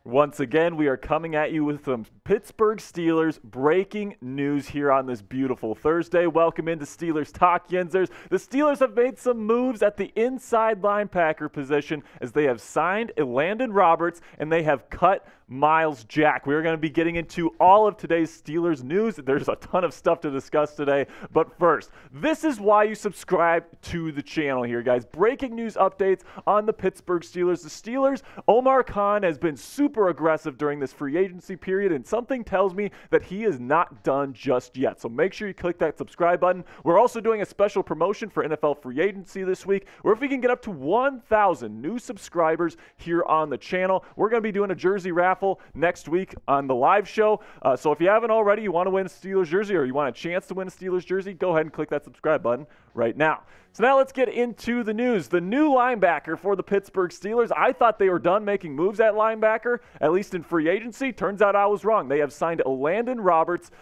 Once again, we are coming at you with some Pittsburgh Steelers breaking news here on this beautiful Thursday. Welcome into Steelers Talk, Yinzers. The Steelers have made some moves at the inside linebacker position as they have signed Elandon Roberts and they have cut Myles Jack. We are going to be getting into all of today's Steelers news. There's a ton of stuff to discuss today. But first, this is why you subscribe to the channel here, guys. Breaking news updates on the Pittsburgh Steelers. The Steelers, Omar has been super aggressive during this free agency period, and something tells me that he is not done just yet. So make sure you click that subscribe button. We're also doing a special promotion for NFL free agency this week, where if we can get up to 1,000 new subscribers here on the channel, we're going to be doing a jersey raffle next week on the live show. So if you haven't already, you want to win a Steelers jersey or you want a chance to win a Steelers jersey, go ahead and click that subscribe button right now. So now let's get into the news. The new linebacker for the Pittsburgh Steelers, I thought they were done making moves at linebacker, at least in free agency. Turns out I was wrong. They have signed Elandon Roberts.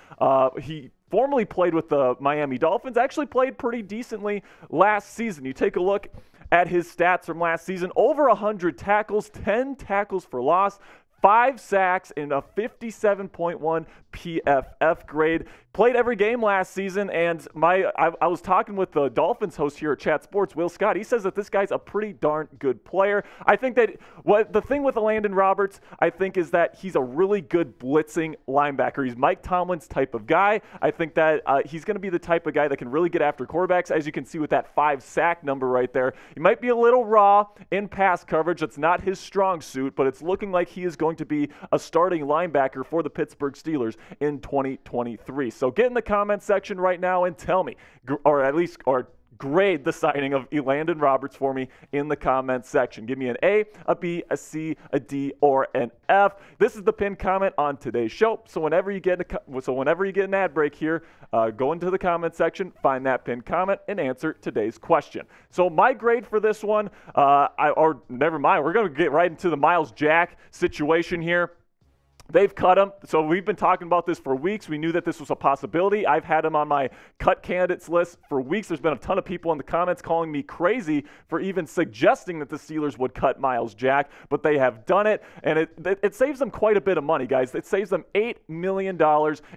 He formerly played with the Miami Dolphins, actually played pretty decently last season. You take a look at his stats from last season, over 100 tackles, 10 tackles for loss, 5 sacks, and a 57.1 PFF grade. Played every game last season, and I was talking with the Dolphins host here at Chat Sports, Will Scott. He says that this guy's a pretty darn good player. I think that the thing with Elandon Roberts, I think, is that he's a really good blitzing linebacker. He's Mike Tomlin's type of guy. I think that he's going to be the type of guy that can really get after quarterbacks, as you can see with that 5 sack number right there. He might be a little raw in pass coverage. That's not his strong suit, but it's looking like he is going to be a starting linebacker for the Pittsburgh Steelers in 2023. So get in the comment section right now and tell me, or grade the signing of Elandon Roberts for me in the comment section. Give me an A, a B, a C, a D, or an F. This is the pinned comment on today's show. So whenever you get an ad break here, go into the comment section, find that pinned comment, and answer today's question. So my grade for this one, never mind. We're going to get right into the Myles Jack situation here. They've cut him. So we've been talking about this for weeks. We knew that this was a possibility. I've had him on my cut candidates list for weeks. There's been a ton of people in the comments calling me crazy for even suggesting that the Steelers would cut Myles Jack, but they have done it, and it saves them quite a bit of money, guys. It saves them $8 million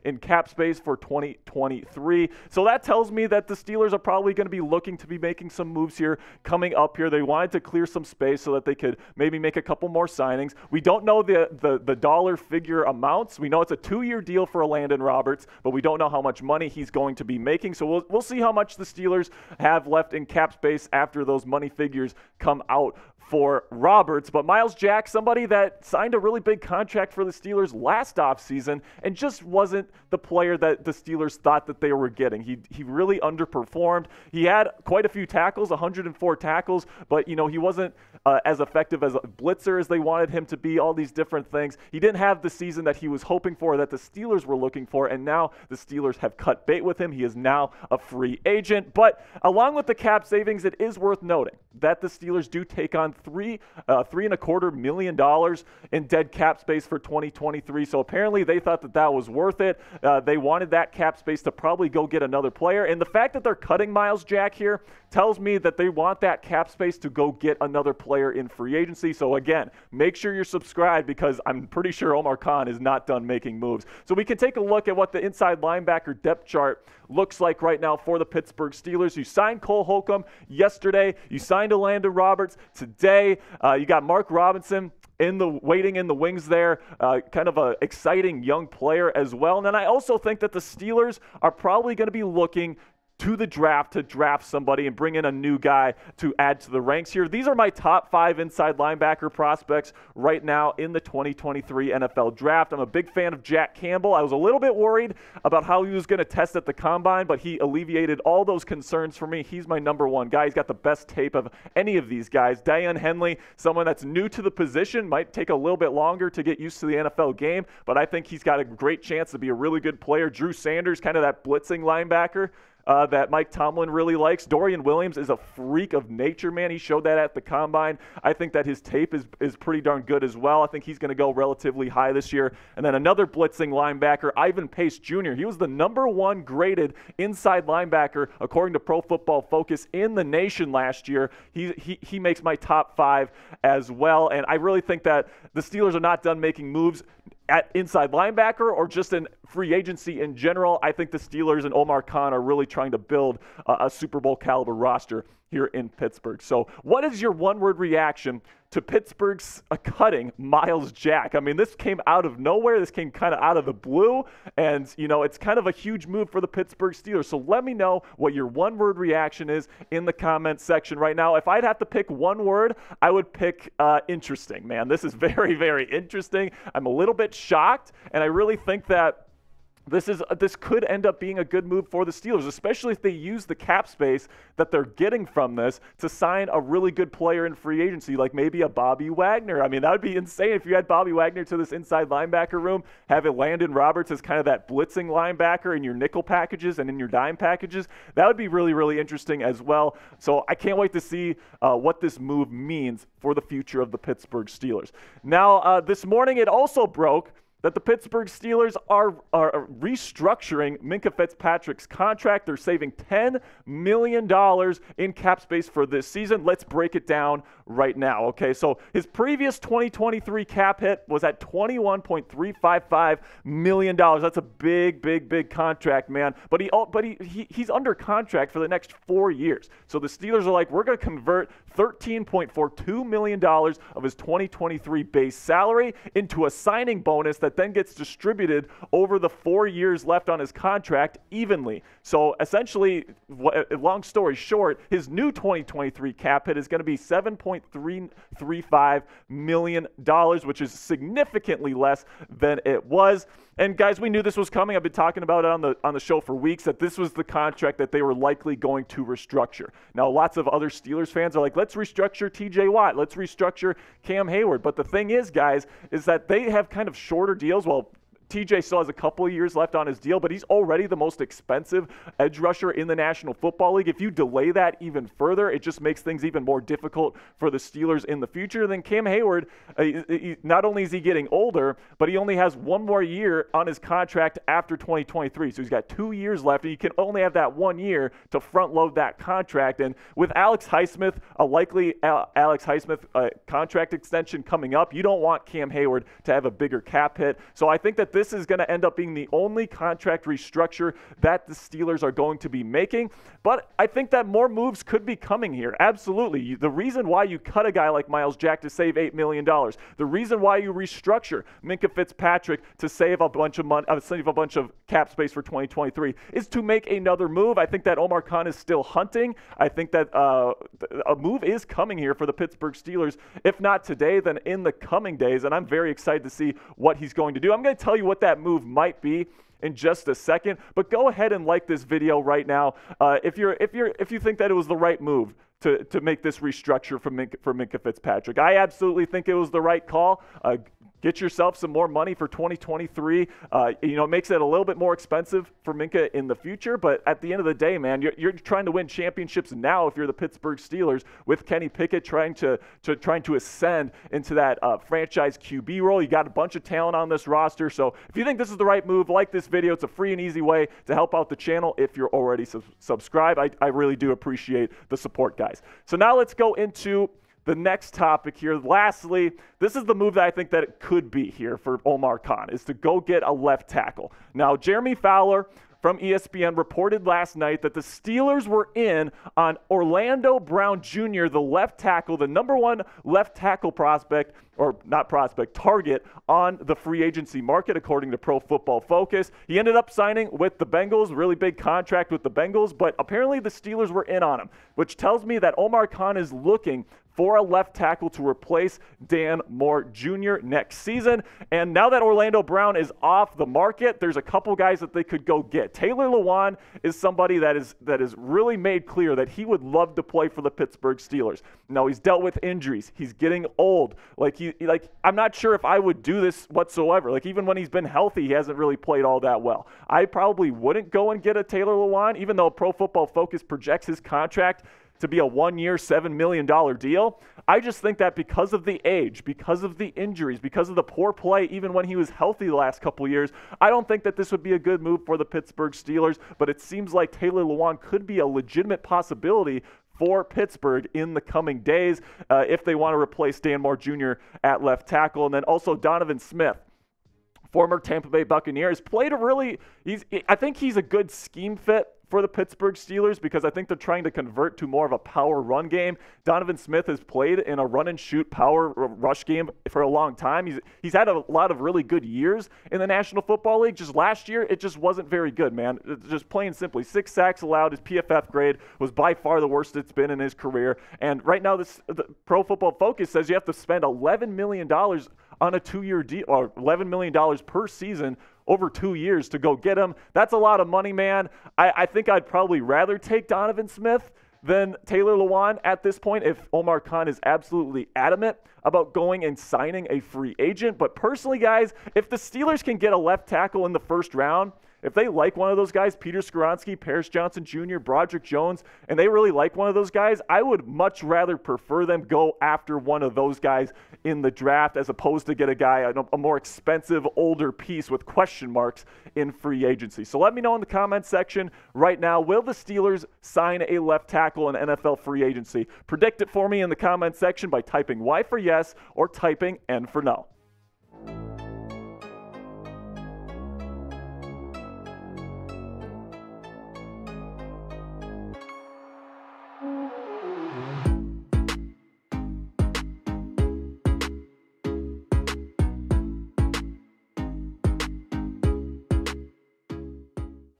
in cap space for 2023. So that tells me that the Steelers are probably going to be looking to be making some moves here coming up here. They wanted to clear some space so that they could maybe make a couple more signings. We don't know the dollar figure amounts. We know it's a 2-year deal for Elandon Roberts, but we don't know how much money he's going to be making. So we'll see how much the Steelers have left in cap space after those money figures come out for Roberts. But Myles Jack, somebody that signed a really big contract for the Steelers last offseason and just wasn't the player that the Steelers thought that they were getting. He really underperformed. He had quite a few tackles, 104 tackles, but he wasn't as effective as a blitzer as they wanted him to be, all these different things. He didn't have the season that he was hoping for, that the Steelers were looking for, and now the Steelers have cut bait with him. He is now a free agent. But along with the cap savings, it is worth noting that the Steelers do take on $3.25 million in dead cap space for 2023. So apparently they thought that was worth it. They wanted that cap space to probably go get another player. And the fact that they're cutting Myles Jack here tells me that they want that cap space to go get another player in free agency. So again, make sure you're subscribed, because I'm pretty sure Omar is not done making moves. So we can take a look at what the inside linebacker depth chart looks like right now for the Pittsburgh Steelers. You signed Cole Holcomb yesterday. You signed Elandon Roberts today. You got Mark Robinson waiting in the wings there, kind of an exciting young player as well. And then I also think that the Steelers are probably going to be looking to the draft to draft somebody and bring in a new guy to add to the ranks here. These are my top 5 inside linebacker prospects right now in the 2023 NFL draft. I'm a big fan of Jack Campbell. I was a little bit worried about how he was going to test at the combine, but he alleviated all those concerns for me. He's my number 1 guy. He's got the best tape of any of these guys. Daiyan Henley, someone that's new to the position, might take a little bit longer to get used to the NFL game, but I think he's got a great chance to be a really good player. Drew Sanders, kind of that blitzing linebacker. that Mike Tomlin really likes. Dorian Williams is a freak of nature, man. He showed that at the Combine. I think that his tape is pretty darn good as well. I think he's going to go relatively high this year. And then another blitzing linebacker, Ivan Pace Jr. He was the #1 graded inside linebacker according to Pro Football Focus in the nation last year. He makes my top 5 as well. And I really think that the Steelers are not done making moves at inside linebacker or just in free agency in general. I think the Steelers and Omar Khan are really trying to build a Super Bowl caliber roster here in Pittsburgh. So what is your one-word reaction to Pittsburgh's cutting Myles Jack? I mean, this came out of nowhere. This came kind of out of the blue. And, you know, it's kind of a huge move for the Pittsburgh Steelers. So let me know what your one-word reaction is in the comments section right now. If I'd have to pick one word, I would pick interesting, man. This is very, very interesting. I'm a little bit shocked, and I really think that this could end up being a good move for the Steelers, especially if they use the cap space that they're getting from this to sign a really good player in free agency, like maybe a Bobby Wagner. I mean, that would be insane if you had Bobby Wagner to this inside linebacker room, have Elandon Roberts as kind of that blitzing linebacker in your nickel packages and in your dime packages. That would be really, really interesting as well. So I can't wait to see what this move means for the future of the Pittsburgh Steelers. Now, this morning it also broke that the Pittsburgh Steelers are restructuring Minkah Fitzpatrick's contract. They're saving $10 million in cap space for this season. Let's break it down right now, okay? So his previous 2023 cap hit was at $21.355 million. That's a big, big, big contract, man. But he's under contract for the next 4 years. So the Steelers are like, we're going to convert $13.42 million of his 2023 base salary into a signing bonus that then gets distributed over the 4 years left on his contract evenly. So essentially, long story short, his new 2023 cap hit is going to be $7.335 million, which is significantly less than it was. And guys, we knew this was coming. I've been talking about it on the show for weeks, that this was the contract that they were likely going to restructure. Now, lots of other Steelers fans are like, let's restructure TJ Watt. Let's restructure Cam Hayward. But the thing is, guys, is that they have kind of shorter deals. Well, TJ still has a couple of years left on his deal, but he's already the most expensive edge rusher in the National Football League. If you delay that even further, it just makes things even more difficult for the Steelers in the future. Then Cam Hayward, not only is he getting older, but he only has 1 more year on his contract after 2023. So he's got 2 years left, and you can only have that 1 year to front load that contract. And with Alex Highsmith, a likely Alex Highsmith contract extension coming up, you don't want Cam Hayward to have a bigger cap hit. So I think that this is going to end up being the only contract restructure that the Steelers are going to be making. But I think that more moves could be coming here. Absolutely. The reason why you cut a guy like Myles Jack to save $8 million, the reason why you restructure Minkah Fitzpatrick to save a bunch of money, save a bunch of cap space for 2023, is to make another move. I think that Omar Khan is still hunting. I think that a move is coming here for the Pittsburgh Steelers. If not today, then in the coming days. And I'm very excited to see what he's going to do. I'm going to tell you what that move might be in just a second, but go ahead and like this video right now if you think that it was the right move to make this restructure for Minkah Fitzpatrick. I absolutely think it was the right call. Get yourself some more money for 2023. It makes it a little bit more expensive for Minkah in the future, but at the end of the day, man, you're trying to win championships now if you're the Pittsburgh Steelers, with Kenny Pickett trying to ascend into that franchise QB role. You got a bunch of talent on this roster, so if you think this is the right move, like this video. It's a free and easy way to help out the channel if you're already subscribed. I really do appreciate the support, guys. So now let's go into the next topic here. Lastly, this is the move that I think that it could be here for Omar Khan, is to go get a left tackle. Now, Jeremy Fowler from ESPN reported last night that the Steelers were in on Orlando Brown Jr., the left tackle, the #1 left tackle prospect, or not prospect, target on the free agency market, according to Pro Football Focus. He ended up signing with the Bengals, really big contract with the Bengals, but apparently the Steelers were in on him, which tells me that Omar Khan is looking for a left tackle to replace Dan Moore Jr. next season. And now that Orlando Brown is off the market, there's a couple guys that they could go get. Taylor Lewan is somebody that is really made clear that he would love to play for the Pittsburgh Steelers. Now, he's dealt with injuries. He's getting old. I'm not sure if I would do this whatsoever. Like, even when he's been healthy, he hasn't really played all that well. I probably wouldn't go and get a Taylor Lewan, even though Pro Football Focus projects his contract to be a 1-year, $7 million deal. I just think that because of the age, because of the injuries, because of the poor play, even when he was healthy the last couple years, I don't think that this would be a good move for the Pittsburgh Steelers, but it seems like Taylor Lewan could be a legitimate possibility for Pittsburgh in the coming days if they want to replace Dan Moore Jr. at left tackle. And then also Donovan Smith, former Tampa Bay Buccaneers, I think he's a good scheme fit for the Pittsburgh Steelers because I think they're trying to convert to more of a power run game. Donovan Smith has played in a run and shoot power rush game for a long time. He's had a lot of really good years in the National Football League. Just last year, it just wasn't very good, man. Just plain simply, 6 sacks allowed. His PFF grade was by far the worst it's been in his career. And right now, the Pro Football Focus says you have to spend $11 million on a 2-year deal, or $11 million per season over 2 years to go get him. That's a lot of money, man. I think I'd probably rather take Donovan Smith than Taylor Lewan at this point if Omar Khan is absolutely adamant about going and signing a free agent. But personally, guys, if the Steelers can get a left tackle in the first round, if they like one of those guys, Peter Skoronski, Paris Johnson Jr., Broderick Jones, and they really like one of those guys, I would much rather prefer them go after one of those guys in the draft as opposed to get a guy, a more expensive, older piece with question marks in free agency. So let me know in the comments section right now, will the Steelers sign a left tackle in NFL free agency? Predict it for me in the comments section by typing Y for yes or typing N for no.